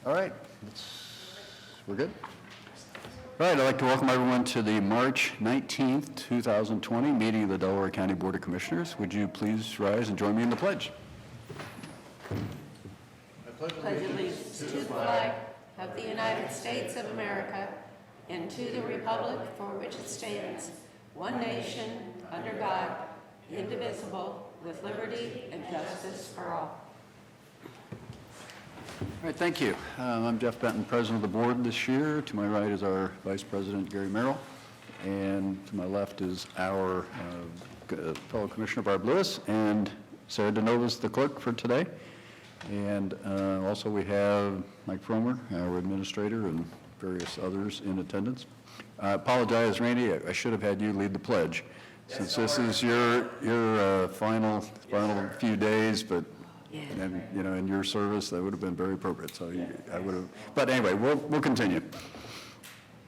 All right, we're good? All right, I'd like to welcome everyone to the March 19th, 2020 meeting of the Delaware County Board of Commissioners. Would you please rise and join me in the pledge? I pledge allegiance to the flag of the United States of America and to the republic for which it stands, one nation, under God, indivisible, with liberty and justice for all. All right, thank you. I'm Jeff Benton, President of the Board this year. To my right is our Vice President, Gary Merrill, and to my left is our fellow Commissioner, Barb Lewis, and Sarah DeNova's the clerk for today. And also we have Mike Fromer, our administrator, and various others in attendance. I apologize, Randy, I should have had you lead the pledge, since this is your final few days, but and, you know, in your service, that would have been very appropriate. So I would have, but anyway, we'll continue.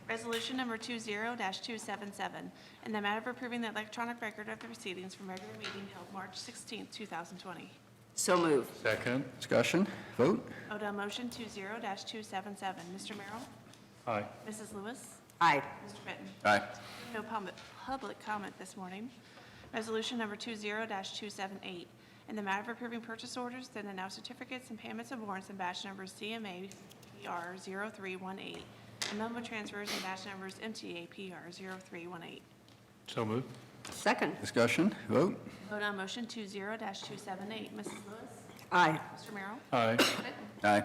Resolution number 20-277, in the matter of approving the electronic record of the proceedings from regular meeting held March 16, 2020. So moved. Second. Discussion, vote. Vote on motion 20-277. Mr. Merrill? Aye. Mrs. Lewis? Aye. Mr. Benton? Aye. No public comment this morning. Resolution number 20-278, in the matter of approving purchase orders, then and now certificates and payments of warrants and batch numbers CMA PR 0318, and memo transfers and batch numbers MTA PR 0318. So moved. Second. Discussion, vote. Vote on motion 20-278. Mrs. Lewis? Aye. Mr. Merrill? Aye. Mr. Benton? Aye.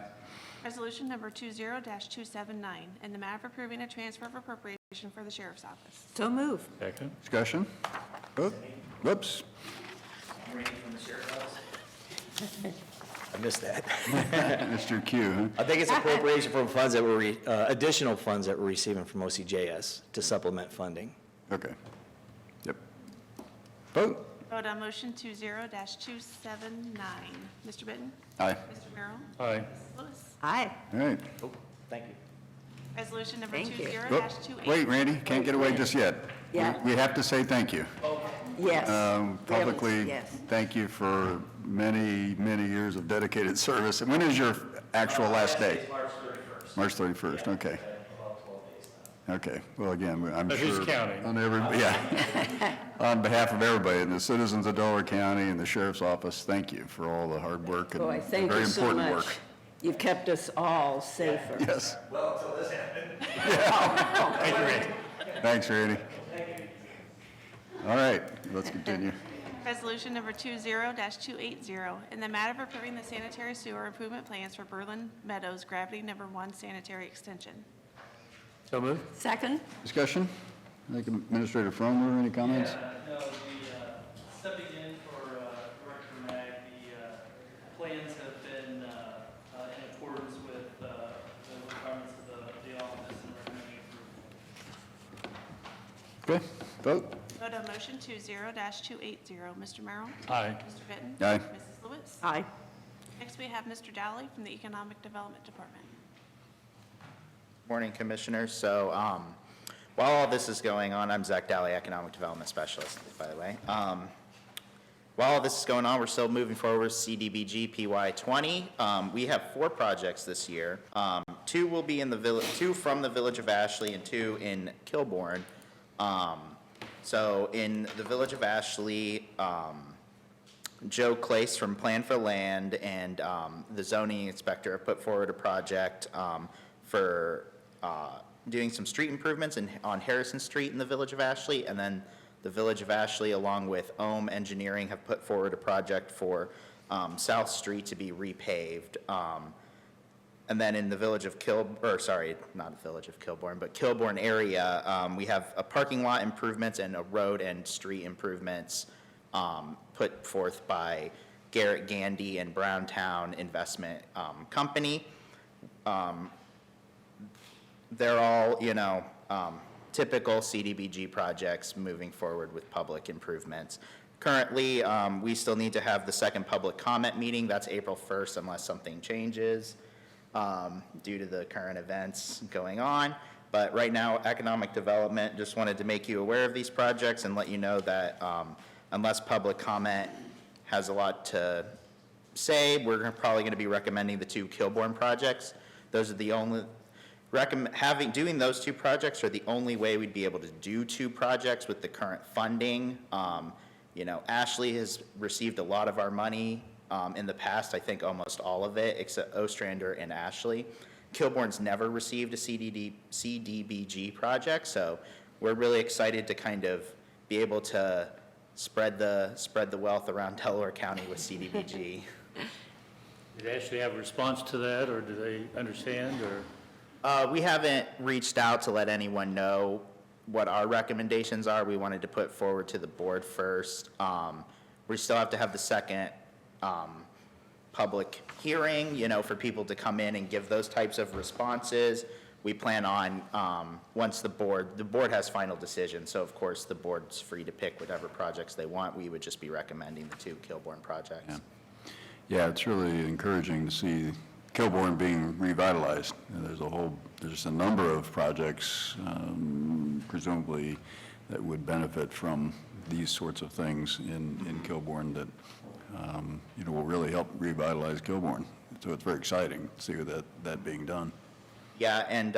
Resolution number 20-279, in the matter of approving a transfer of appropriation for the Sheriff's Office. So moved. Second. Discussion, vote. Whoops. I missed that. Mr. Q, huh? I think it's appropriation from funds that were, additional funds that we're receiving from OCJS to supplement funding. Okay. Yep. Vote. Vote on motion 20-279. Mr. Benton? Aye. Mr. Merrill? Aye. Mrs. Lewis? Aye. All right. Oh, thank you. Resolution number Thank you. 20-28. Wait, Randy, can't get away just yet. Yeah. We have to say thank you. Yes. Publicly, Yes. thank you for many, many years of dedicated service. And when is your actual last day? March 31st, okay. Okay, well, again, I'm But sure. who's counting? On behalf of everybody, and the citizens of Delaware County and the Sheriff's Office, thank you for all the hard work and Boy, thank very you so important much. work. You've kept us all safer. Yes. Thank you, Randy. Thanks, Randy. All right, let's continue. Resolution number 20-280, in the matter of approving the sanitary sewer improvement plans for Berlin Meadows Gravity Number 1 Sanitary Extension. So moved. Second. Discussion? I think Administrator Fromer, any comments? No, stepping in for Director Mag, the plans have been in accordance with the requirements of the office and recommending approval. Okay, vote. Vote on motion 20-280. Mr. Merrill? Aye. Mr. Benton? Aye. Mrs. Lewis? Aye. Next, we have Mr. Dowley from the Economic Development Department. Morning, Commissioners. So while all this is going on, I'm Zach Daly, Economic Development Specialist, by the way. While all this is going on, we're still moving forward with CDBG PY20. We have 4 projects this year. 2 will be in the village, 2 from the Village of Ashley and 2 in Kilbourne. So in the Village of Ashley, Joe Clace from Plan for Land and the zoning inspector have put forward a project for doing some street improvements on Harrison Street in the Village of Ashley, and then the Village of Ashley, along with Ohm Engineering, have put forward a project for South Street to be repaved. And then in the Village of not the Village of Kilbourne, but Kilbourne area, we have a parking lot improvements and a road and street improvements put forth by Garrett Gandy and Browntown Investment Company. They're all, typical CDBG projects moving forward with public improvements. Currently, we still need to have the second public comment meeting. That's April 1st unless something changes due to the current events going on. But right now, Economic Development just wanted to make you aware of these projects and let you know that unless public comment has a lot to say, we're probably going to be recommending the 2 Kilbourne projects. Those are the only, doing those two projects are the only way we'd be able to do two projects with the current funding. Ashley has received a lot of our money in the past, I think almost all of it, except Ostrander and Ashley. Kilbourne's never received a CDBG project, so we're really excited to kind of be able to spread the wealth around Delaware County with CDBG. Did Ashley have a response to that, or do they understand, or? We haven't reached out to let anyone know what our recommendations are. We wanted to put forward to the board first. We still have to have the second public hearing, for people to come in and give those types of responses. We plan on, once the board has final decision, so of course the board's free to pick whatever projects they want. We would just be recommending the two Kilbourne projects. Yeah, it's really encouraging to see Kilbourne being revitalized. There's a number of projects, presumably, that would benefit from these sorts of things in Kilbourne that, will really help revitalize Kilbourne. So it's very exciting to see that being done. Yeah, and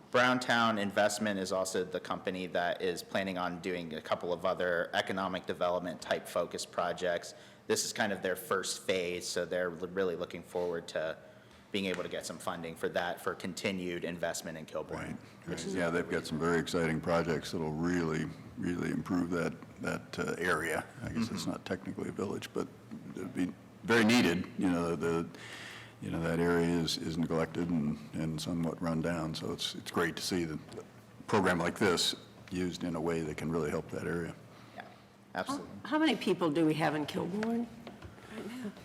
Browntown Investment is also the company that is planning on doing a couple of other economic development type focused projects. This is kind of their first phase, so they're really looking forward to being able to get some funding for that, for continued investment in Kilbourne. Right. Yeah, they've got some very exciting projects that'll really, really improve that area. I guess it's not technically a village, but it'd be very needed. That area is neglected and somewhat run down, so it's great to see the program like this used in a way that can really help that area. Yeah, absolutely. How many people do we have in Kilbourne?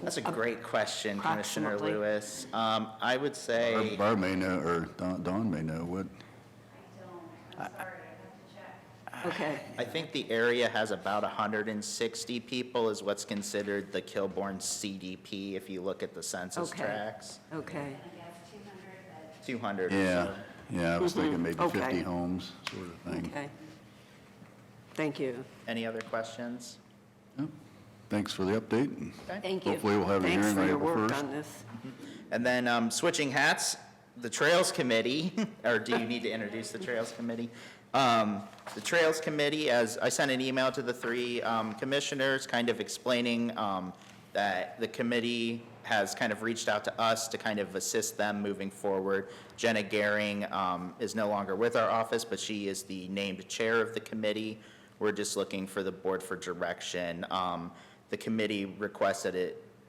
That's a great question, Commissioner Approximately. Lewis. I would say, Barb may know, or Dawn may know what. Okay, I think the area has about 160 people is what's considered the Kilbourne CDP, if you look at the census Okay. tracts. okay. 200 or Yeah, so. yeah, I was thinking maybe Okay. 50 homes, sort of thing. Okay. Thank you. Any other questions? Yep. Thanks for the update, and Thank you. hopefully we'll have a hearing Thanks for on your April work 1st. on this. And then switching hats, the Trails Committee, or do you need to introduce the Trails Committee? The Trails Committee, as I sent an email to the three commissioners, kind of explaining that the committee has kind of reached out to us to kind of assist them moving forward. Jenna Gehring is no longer with our office, but she is the named chair of the committee. We're just looking for the board for direction. The committee requests that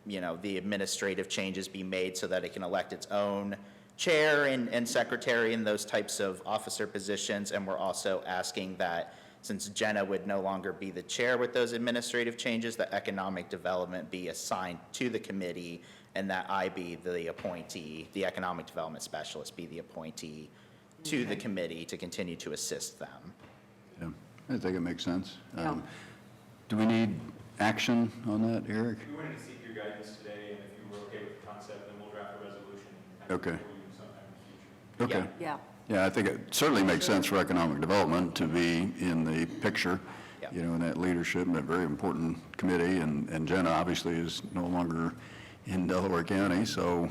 the administrative changes be made so that it can elect its own chair and secretary and those types of officer positions. And we're also asking that, since Jenna would no longer be the chair with those administrative changes, that economic development be assigned to the committee and that I be the appointee, the economic development specialist be the appointee to the committee to continue to assist them. Yeah, I think it makes sense. Yeah. Do we need action on that, Eric? We wanted to seek your guidance today, and if you were okay with the concept, then we'll draft a resolution and kind of Okay. before you sometime in the future. Okay. Yeah. Yeah, I think it certainly makes sense for economic development to be in the picture, Yeah. in that leadership, and a very important committee, and Jenna obviously is no longer in Delaware County, so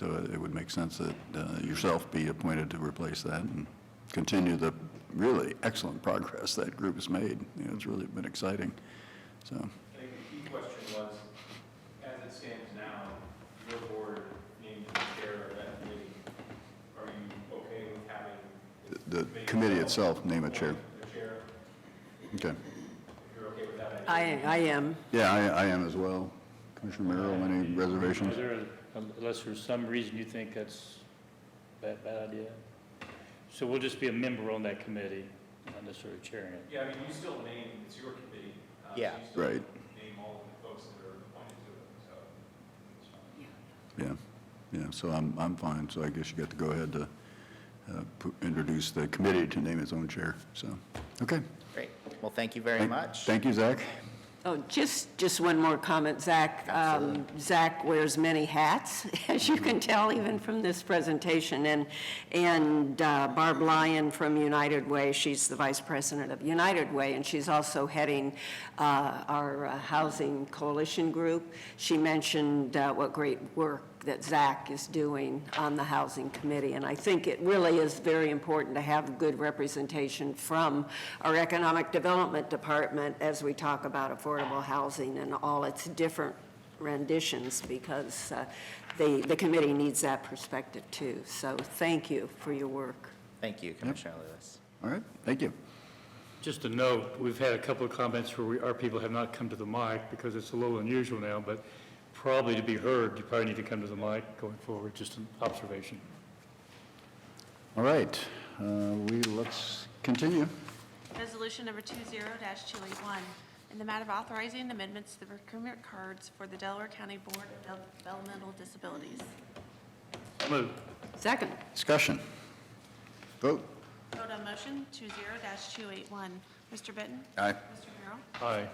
it would make sense that yourself be appointed to replace that and continue the really excellent progress that group has made. It's really been exciting, so. I think the key question was, as it stands now, your board named the chair of that committee. Are you okay with having? The committee itself name a chair. The chair, Okay. if you're okay with that. I am. Yeah, I am as well. Commissioner Merrill, any reservations? Is there, unless there's some reason you think that's a bad idea? So we'll just be a member on that committee, not necessarily chairing it. Yeah, I mean, you still name, it's your committee. Yeah. So you still Right. name all of the folks that are appointed to it, so it's fine. Yeah, so I'm fine, so I guess you got to go ahead to introduce the committee to name its own chair, so, okay. Great. Well, thank you very much. Thank you, Zach. Oh, just one more comment, Zach. Zach wears many hats, as you can tell even from this presentation. And Barb Lyon from United Way, she's the vice president of United Way, and she's also heading our housing coalition group. She mentioned what great work that Zach is doing on the Housing Committee. And I think it really is very important to have good representation from our Economic Development Department as we talk about affordable housing and all its different renditions, because the committee needs that perspective too. So thank you for your work. Thank you, Commissioner Lewis. All right, thank you. Just a note, we've had a couple of comments where our people have not come to the mic because it's a little unusual now, but probably to be heard, you probably need to come to the mic going forward, just an observation. All right, let's continue. Resolution number 20-281, in the matter of authorizing amendments to the procurement cards for the Delaware County Board of Developmental Disabilities. Move. Second. Discussion. Vote. Vote on motion 20-281. Mr. Benton? Aye. Mr. Merrill? Aye.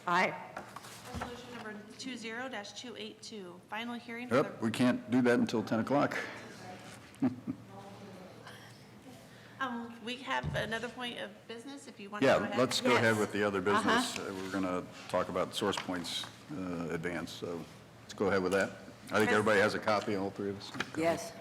Aye. Resolution number 20-282, final hearing for the... Yep, we can't do that until 10 o'clock. We have another point of business if you want to go Yeah, ahead. let's go ahead Yes. with the other business. We're going to talk about source points advance, so let's go ahead with that. I think everybody has a copy, all three of us. Yes.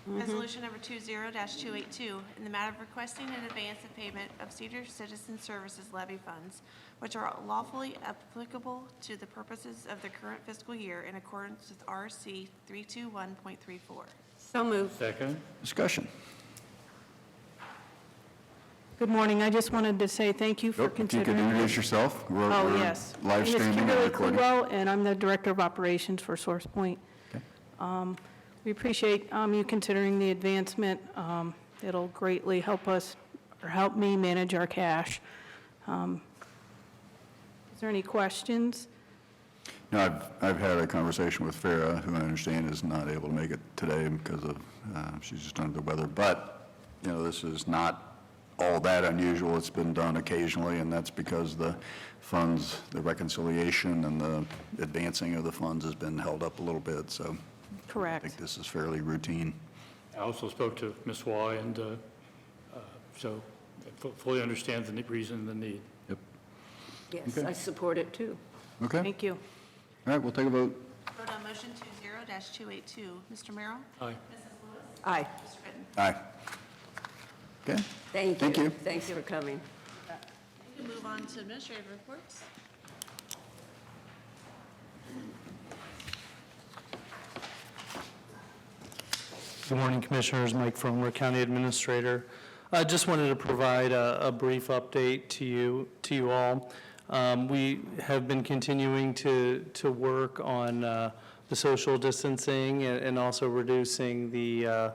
Resolution number 20-282, in the matter of requesting an advance of payment of senior citizen services levy funds, which are lawfully applicable to the purposes of the current fiscal year in accordance with RC 321.34. So moved. Second. Discussion. Good morning. I just wanted to say thank you for If you could considering. introduce yourself. We're Yes. live My name is streaming and Kimberly recording. Kluwell, and I'm the Director of Operations for SourcePoint. We appreciate you considering the advancement. It'll greatly help us, or help me manage our cash. Is there any questions? No, I've had a conversation with Farah, who I understand is not able to make it today because of, she's just under the weather. But, you know, this is not all that unusual. It's been done occasionally, and that's because the funds, the reconciliation and the advancing of the funds has been held up a little bit. So I Correct. think this is fairly routine. I also spoke to Ms. Y, and so fully understand the reason and the need. Yep. Yes, Okay. I support it too. Okay. Thank you. All right, we'll take a vote. Vote on motion 20-282. Mr. Merrill? Aye. Mrs. Lewis? Aye. Mr. Benton? Aye. Okay. Thank you. Thank you. Thanks for coming. We can move on to administrative reports. Good morning, Commissioners. Mike Fromer, County Administrator. I just wanted to provide a brief update to you all. We have been continuing to work on the social distancing and also reducing the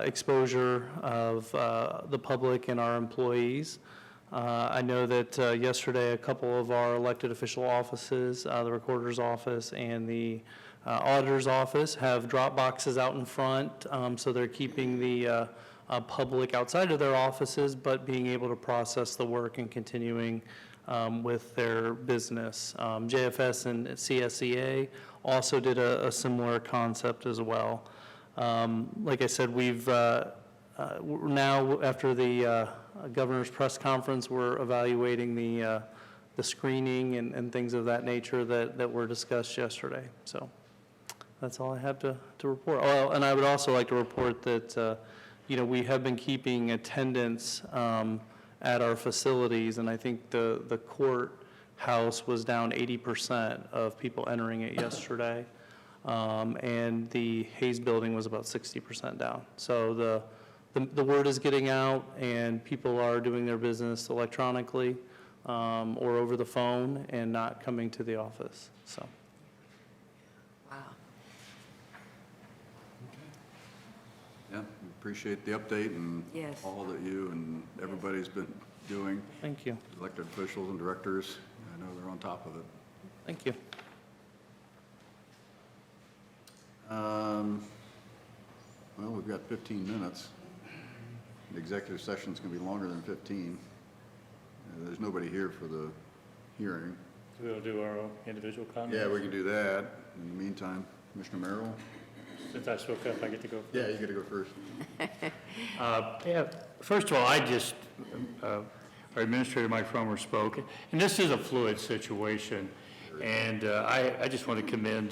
exposure of the public and our employees. I know that yesterday a couple of our elected official offices, the Recorder's Office and the Auditor's Office, have drop boxes out in front, so they're keeping the public outside of their offices, but being able to process the work and continuing with their business. JFS and CSEA also did a similar concept as well. Like I said, we've now, after the governor's press conference, we're evaluating the screening and things of that nature that were discussed yesterday. So that's all I have to report. Oh, and I would also like to report that, we have been keeping attendance at our facilities, and I think the courthouse was down 80% of people entering it yesterday. And the Hayes building was about 60% down. So the word is getting out, and people are doing their business electronically or over the phone and not coming to the office. So Wow. Yeah, we appreciate the update and Yes. all that you and everybody's been doing, thank you. elected officials and directors. I know they're on top of it. Thank you. Well, we've got 15 minutes. The executive session's going to be longer than 15. There's nobody here for the hearing. We'll do our own individual comments. Yeah, we can do that. In the meantime, Commissioner Merrill? Since I spoke up, I get to go first. Yeah, you got to go first. Yeah, first of all, our Administrator Mike Fromer spoke, and this is a fluid situation, and I just want to commend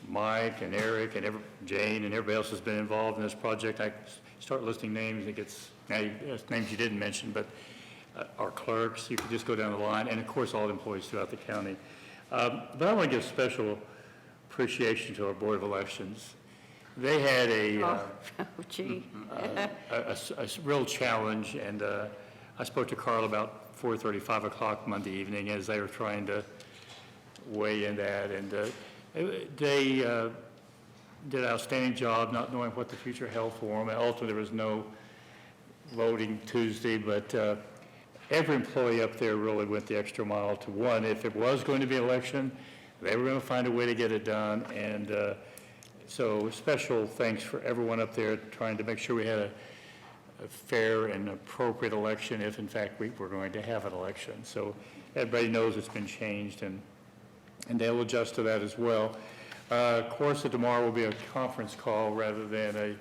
Mike and Eric and Jane and everybody else has been involved in this project. I start listing names, it gets, names you didn't mention, but our clerks, you could just go down the line, and of course, all the employees throughout the county. But I want to give special appreciation to our Board of Elections. They had a Gee. a real challenge, and I spoke to Carl about 4:30, 5 o'clock Monday evening as they were trying to weigh in that, and they did an outstanding job not knowing what the future held for them. And ultimately, there was no voting Tuesday, but every employee up there really went the extra mile to, one, if it was going to be an election, they were going to find a way to get it done, and so special thanks for everyone up there trying to make sure we had a fair and appropriate election if, in fact, we were going to have an election. So everybody knows it's been changed, and they'll adjust to that as well. Of course, tomorrow will be a conference call rather than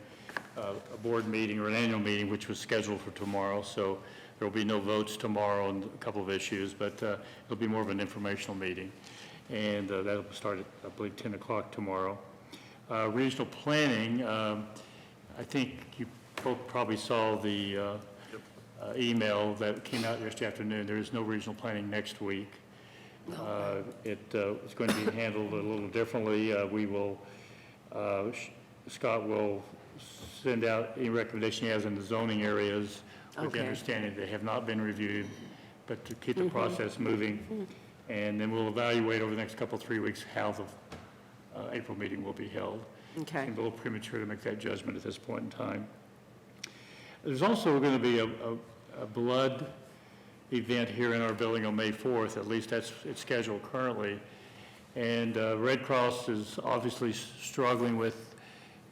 a board meeting or an annual meeting, which was scheduled for tomorrow. So there will be no votes tomorrow on a couple of issues, but it'll be more of an informational meeting. And that'll start at, I believe, 10 o'clock tomorrow. Regional planning, I think you both probably saw the email that came out yesterday afternoon. There is no regional planning next week. It's going to be handled a little differently. Scott will send out any recommendation he has in the zoning areas with the understanding they have not been reviewed, but to keep the process moving. And then we'll evaluate over the next couple, 3 weeks, how the April meeting will be held. Okay. It's a little premature to make that judgment at this point in time. There's also going to be a blood event here in our building on May 4th, at least it's scheduled currently. And Red Cross is obviously struggling with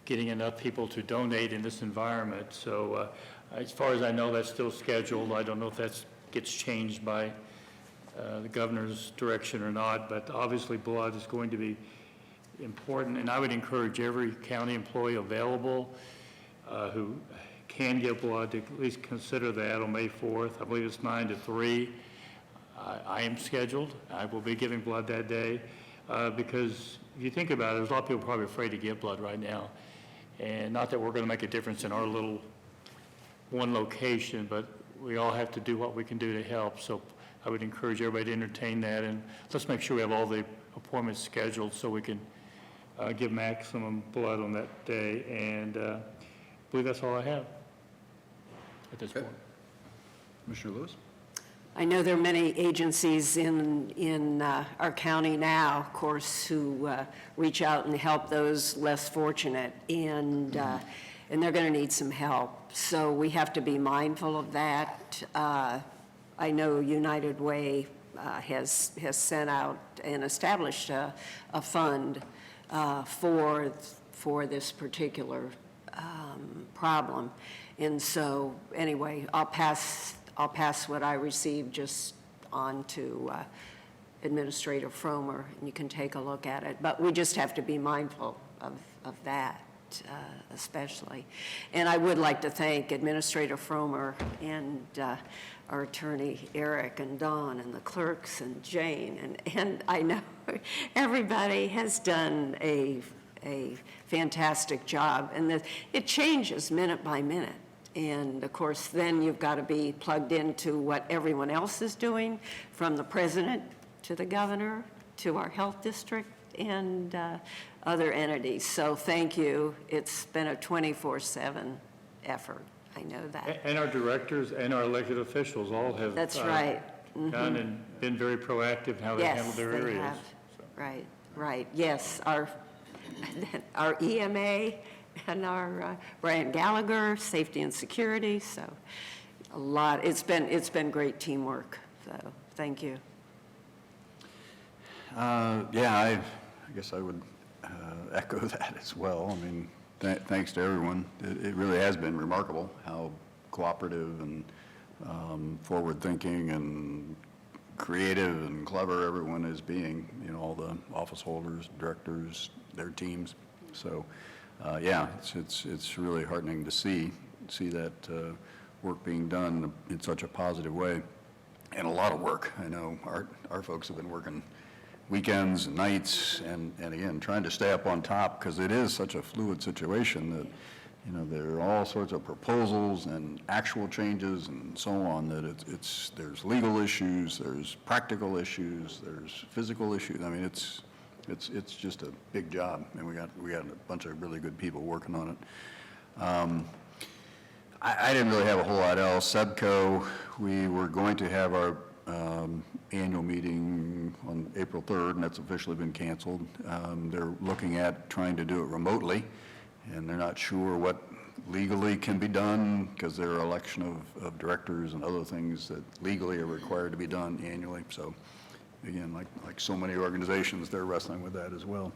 getting enough people to donate in this environment. So as far as I know, that's still scheduled. I don't know if that gets changed by the governor's direction or not, but obviously blood is going to be important. And I would encourage every county employee available who can give blood to at least consider that on May 4th. I believe it's 9 to 3. I am scheduled. I will be giving blood that day because if you think about it, there's a lot of people probably afraid to give blood right now. And not that we're going to make a difference in our little one location, but we all have to do what we can do to help. So I would encourage everybody to entertain that, and let's make sure we have all the appointments scheduled so we can give maximum blood on that day. And I believe that's all I have at this point. Commissioner Lewis? I know there are many agencies in our county now, of course, who reach out and help those less fortunate, and they're going to need some help. So we have to be mindful of that. I know United Way has sent out and established a fund for this particular problem. And so, anyway, I'll pass what I received just on to Administrator Fromer, and you can take a look at it. But we just have to be mindful of that, especially. And I would like to thank Administrator Fromer and our attorney Eric and Don and the clerks and Jane, and I know everybody has done a fantastic job, and it changes minute by minute. And of course, then you've got to be plugged into what everyone else is doing, from the president to the governor to our health district and other entities. So thank you. It's been a 24/7 effort. I know that. And our directors and our elected officials all have That's right. done and been very proactive in how they handle their Yes, they areas. have. Right. Yes, our EMA and our Brian Gallagher, safety and security. So a lot. It's been great teamwork. So thank you. Yeah, I guess I would echo that as well. I mean, thanks to everyone. It really has been remarkable how cooperative and forward-thinking and creative and clever everyone is being, all the office holders, directors, their teams. So, yeah, it's really heartening to see that work being done in such a positive way, and a lot of work. I know our folks have been working weekends and nights, and again, trying to stay up on top, because it is such a fluid situation that, you know, there are all sorts of proposals and actual changes and so on, that there's legal issues, there's practical issues, there's physical issues. I mean, it's just a big job, and we got a bunch of really good people working on it. I didn't really have a whole lot else. SEBCO, we were going to have our annual meeting on April 3rd, and that's officially been canceled. They're looking at trying to do it remotely, and they're not sure what legally can be done, because there are election of directors and other things that legally are required to be done annually. So again, like so many organizations, they're wrestling with that as well.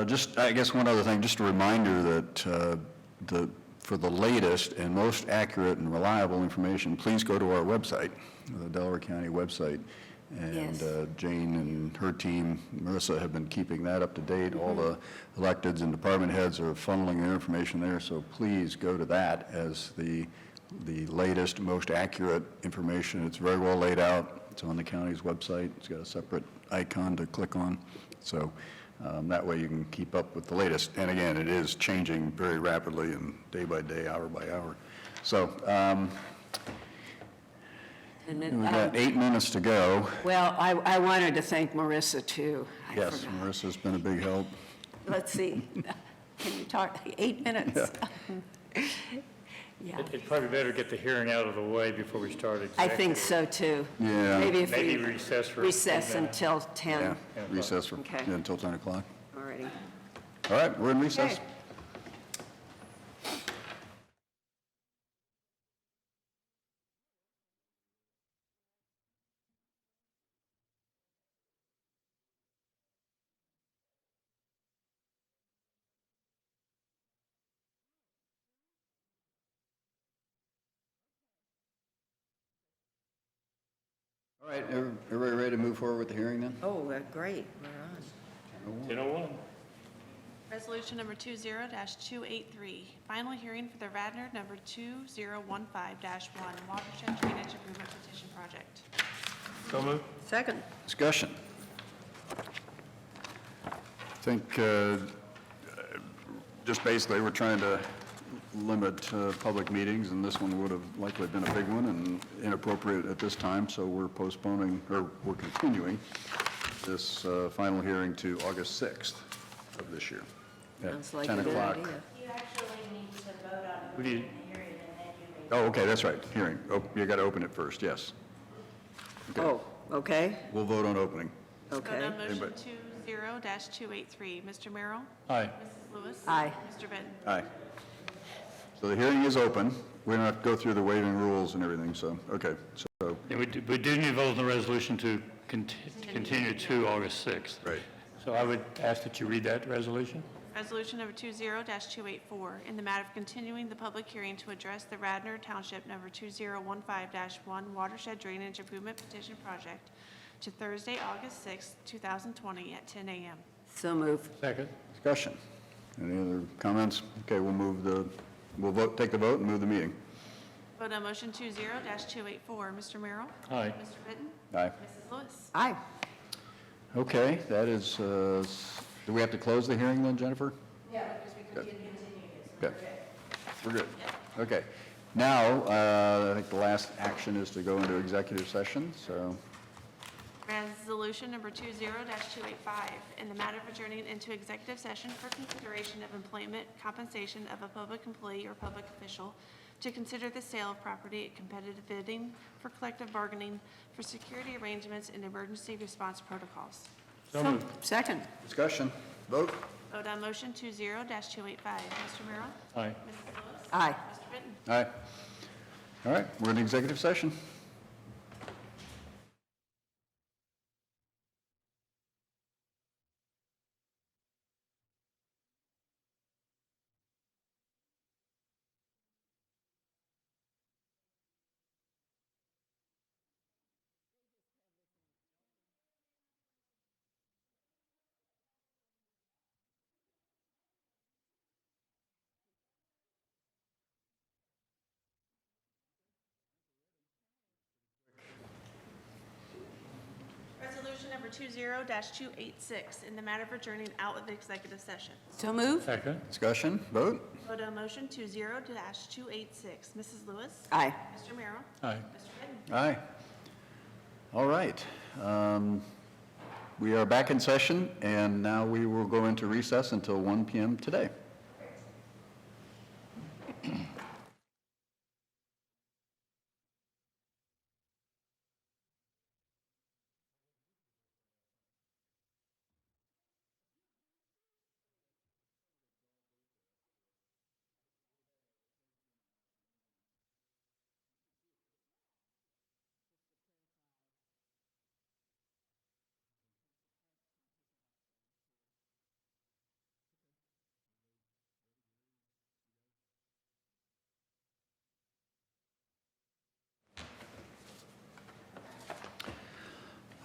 Just, I guess one other thing, just a reminder that for the latest and most accurate and reliable information, please go to our website, the Delaware County website. And Yes. Jane and her team, Marissa, have been keeping that up to date. All the electeds and department heads are funneling their information there, so please go to that as the latest, most accurate information. It's very well laid out. It's on the county's website. It's got a separate icon to click on. So that way you can keep up with the latest. And again, it is changing very rapidly and day by day, hour by hour. So And we then, got 8 minutes to go. well, I wanted to thank Marissa, too. I Yes, forgot. Marissa's been a big help. Let's see. Can you talk, 8 minutes? Yeah, It's probably better to get the hearing out of the way before we start executive. I think so, too. Yeah. Maybe if Maybe we recess for. recess 10 minutes. until 10. Yeah, recess for, Okay. yeah, until 10 o'clock. All righty. All right, we're in recess. Okay. All right, everybody ready to move forward with the hearing then? Oh, great, we're on. 10:01. Resolution number 20-283, final hearing for the Radnor number 2015-1 watershed drainage improvement petition project. So moved. Second. Discussion. I think just basically, we're trying to limit public meetings, and this one would have likely been a big one and inappropriate at this time, so we're postponing, or we're continuing this final hearing to August 6th of this year. at Sounds like 10 a good o'clock. idea. You actually need to vote on We need- the hearing and then you make. Oh, okay, that's right, hearing. Oh, you got to open it first, yes. Okay. Oh, okay, We'll vote on opening. Vote okay. on motion Anybody? 20-283. Mr. Merrill? Aye. Mrs. Lewis? Aye. Mr. Benton? Aye. So the hearing is open. We're going to have to go through the waiving rules and everything, so, okay. So, Yeah, we do need to vote on the resolution to continue to August 6th. right. So I would ask that you read that resolution. Resolution number 20-284, in the matter of continuing the public hearing to address the Radnor Township number 2015-1 watershed drainage improvement petition project to Thursday, August 6, 2020 at 10 a.m. So move. Second. Discussion. Any other comments? Okay, we'll vote, take the vote and move the meeting. Vote on motion 20-284. Mr. Merrill? Aye. Mr. Benton? Aye. Mrs. Lewis? Aye. Okay, that is, do we have to close the hearing then, Jennifer? Yeah, because we continue it. Okay. We're good. Okay. Now, I think the last action is to go into executive session, so, Resolution number 20-285, in the matter of adjourning into executive session for consideration of employment, compensation of a public employee or public official, to consider the sale of property at competitive bidding, for collective bargaining, for security arrangements, and emergency response protocols. So moved. Second. discussion, vote? Vote on motion 20-285. Mr. Merrill? Aye. Mrs. Lewis? Aye. Mr. Benton? Aye. All right, we're in executive session. number 20-286, in the matter of adjourning out of executive session. So moved. Second. Discussion, vote? Vote on motion 20-286. Mrs. Lewis? Aye. Mr. Merrill? Aye. Mr. Benton? Aye. All right. We are back in session, and now we will go into recess until 1 PM today.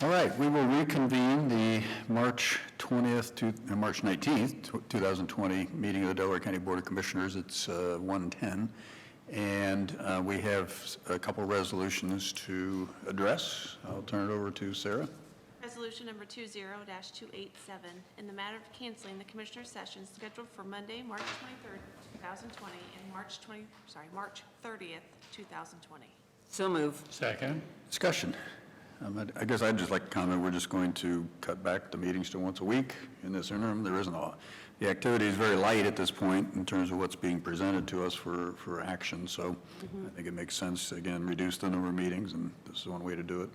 All right, we will reconvene the March 20th to March 19th, 2020 meeting of the Delaware County Board of Commissioners. It's 1:10, and we have a couple resolutions to address. I'll turn it over to Sarah. Resolution number 20-287, in the matter of canceling the Commissioner session scheduled for Monday, March 23rd, 2020, and March 30th, 2020. So moved. Second. Discussion. I guess I'd just like to comment, we're just going to cut back the meetings to once a week in this interim. There isn't a, the activity is very light at this point in terms of what's being presented to us for action. So I think it makes sense, again, reduce the number of meetings, and this is one way to do it.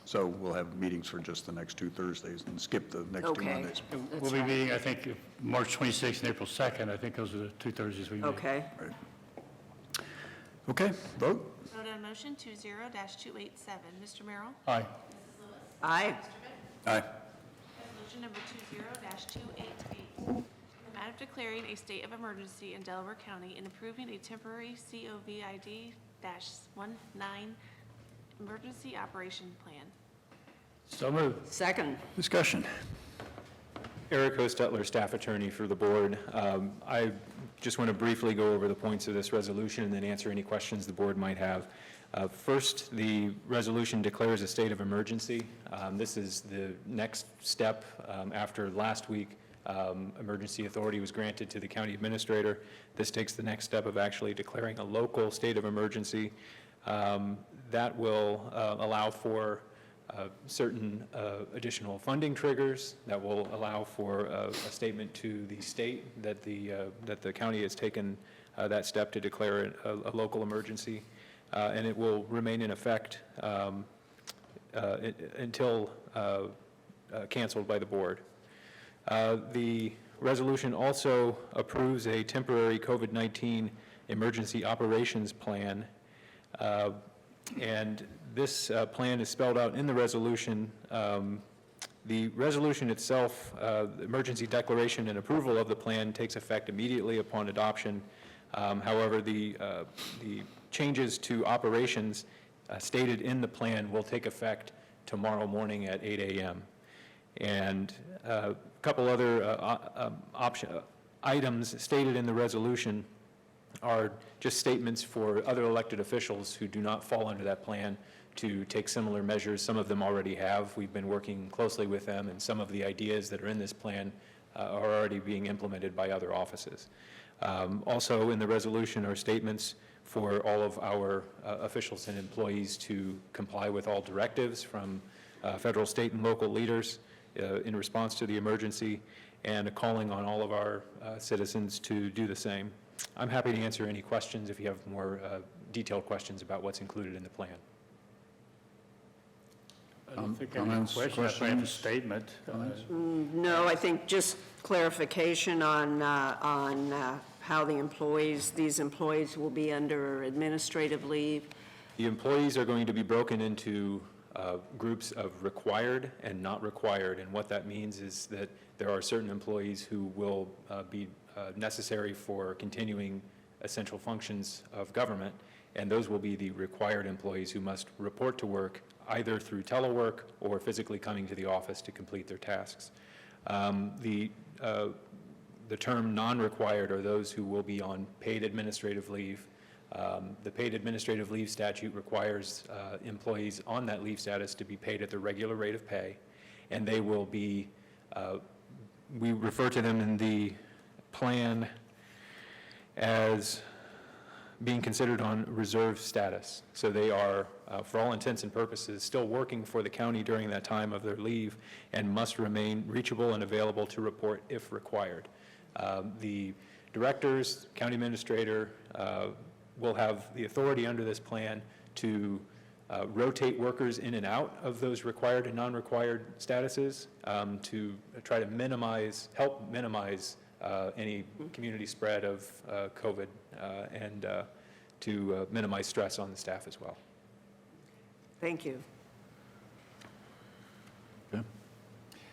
So we'll have meetings for just the next 2 Thursdays and skip the next 2 Okay. Mondays. We'll be meeting, I think, March 26th and April 2nd. I think those are the 2 Thursdays we meet. Okay. Right. Okay, vote? Vote on motion 20-287. Mr. Merrill? Aye. Aye. Aye. Resolution number 20-288, in the matter of declaring a state of emergency in Delaware County and approving a temporary COVID-19 emergency operation plan. So moved. Second. Discussion. Eric Hostetler, staff attorney for the board. I just want to briefly go over the points of this resolution and then answer any questions the board might have. First, the resolution declares a state of emergency. This is the next step after last week. Emergency authority was granted to the county administrator. This takes the next step of actually declaring a local state of emergency. That will allow for certain additional funding triggers, that will allow for a statement to the state that the county has taken that step to declare a local emergency, and it will remain in effect until canceled by the board. The resolution also approves a temporary COVID-19 emergency operations plan, and this plan is spelled out in the resolution. The resolution itself, the emergency declaration and approval of the plan takes effect immediately upon adoption. However, the changes to operations stated in the plan will take effect tomorrow morning at 8 a.m. And a couple other items stated in the resolution are just statements for other elected officials who do not fall under that plan to take similar measures. Some of them already have. We've been working closely with them, and some of the ideas that are in this plan are already being implemented by other offices. Also in the resolution are statements for all of our officials and employees to comply with all directives from federal, state, and local leaders in response to the emergency, and a calling on all of our citizens to do the same. I'm happy to answer any questions if you have more detailed questions about what's included in the plan. I don't think I have any Comments, questions. I have a questions? statement. No, I think just clarification on how the employees, these employees will be under administrative leave. The employees are going to be broken into groups of required and not required, and what that means is that there are certain employees who will be necessary for continuing essential functions of government, and those will be the required employees who must report to work either through telework or physically coming to the office to complete their tasks. The term non-required are those who will be on paid administrative leave. The paid administrative leave statute requires employees on that leave status to be paid at the regular rate of pay, and they will be, we refer to them in the plan as being considered on reserve status. So they are, for all intents and purposes, still working for the county during that time of their leave and must remain reachable and available to report if required. The directors, county administrator, will have the authority under this plan to rotate workers in and out of those required and non-required statuses to try to help minimize any community spread of COVID and to minimize stress on the staff as well. Thank you. Okay.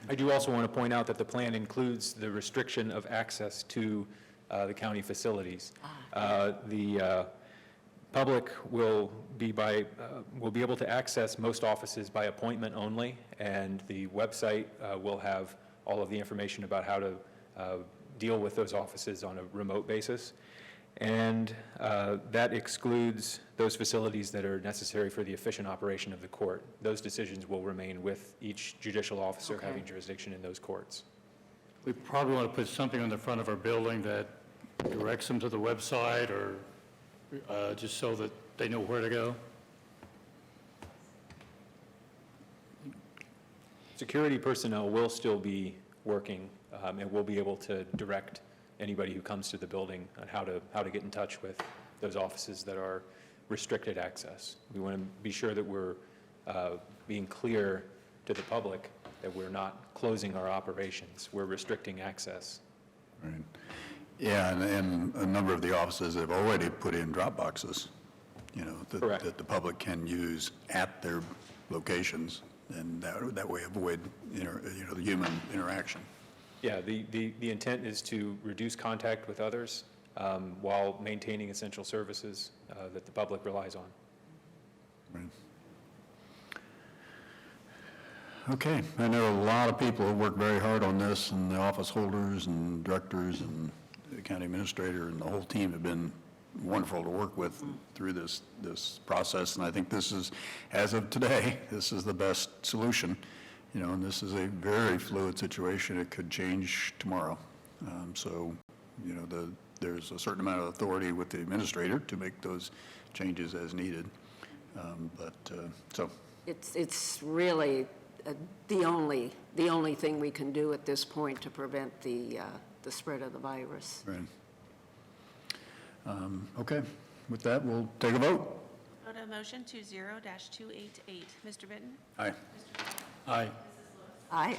I do also want to point out that the plan includes the restriction of access to the county facilities. The public will be able to access most offices by appointment only, and the website will have all of the information about how to deal with those offices on a remote basis. And that excludes those facilities that are necessary for the efficient operation of the court. Those decisions will remain with each judicial officer having jurisdiction in those courts. We probably want to put something on the front of our building that directs them to the website, or just so that they know where to go. Security personnel will still be working and will be able to direct anybody who comes to the building on how to get in touch with those offices that are restricted access. We want to be sure that we're being clear to the public that we're not closing our operations, we're restricting access. Right. Yeah, and a number of the offices have already put in drop boxes, Correct. that the public can use at their locations, and that way avoid, the human interaction. Yeah, the intent is to reduce contact with others while maintaining essential services that the public relies on. Right. Okay, I know a lot of people have worked very hard on this, and the office holders and directors and the county administrator and the whole team have been wonderful to work with through this process, and I think this is, as of today, this is the best solution. And this is a very fluid situation. It could change tomorrow. So, there's a certain amount of authority with the administrator to make those changes as needed. It's really the only thing we can do at this point to prevent the spread of the virus. Right. Okay, with that, we'll take a vote. Vote on motion 20-288. Mr. Benton? Aye. Aye. Aye.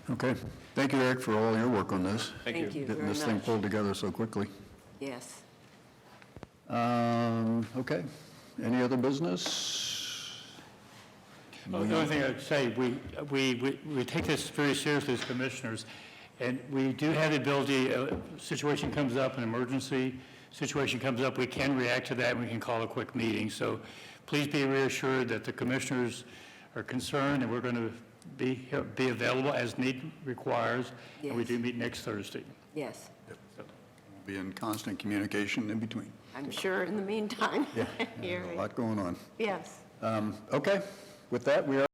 Okay, thank you, Eric, for all your work on this. Thank you Getting very this thing much. pulled together so quickly. Yes. Okay, any other business? Well, the only thing I'd say, we take this very seriously as commissioners, and we do have the ability, a situation comes up, an emergency situation comes up, we can react to that, and we can call a quick meeting. So please be reassured that the commissioners are concerned, and we're going to be available as need requires. And we Yes. do meet next Thursday. Yes. Be in constant communication in between. I'm sure in the meantime. A lot going on. Yes. Okay, with that, we are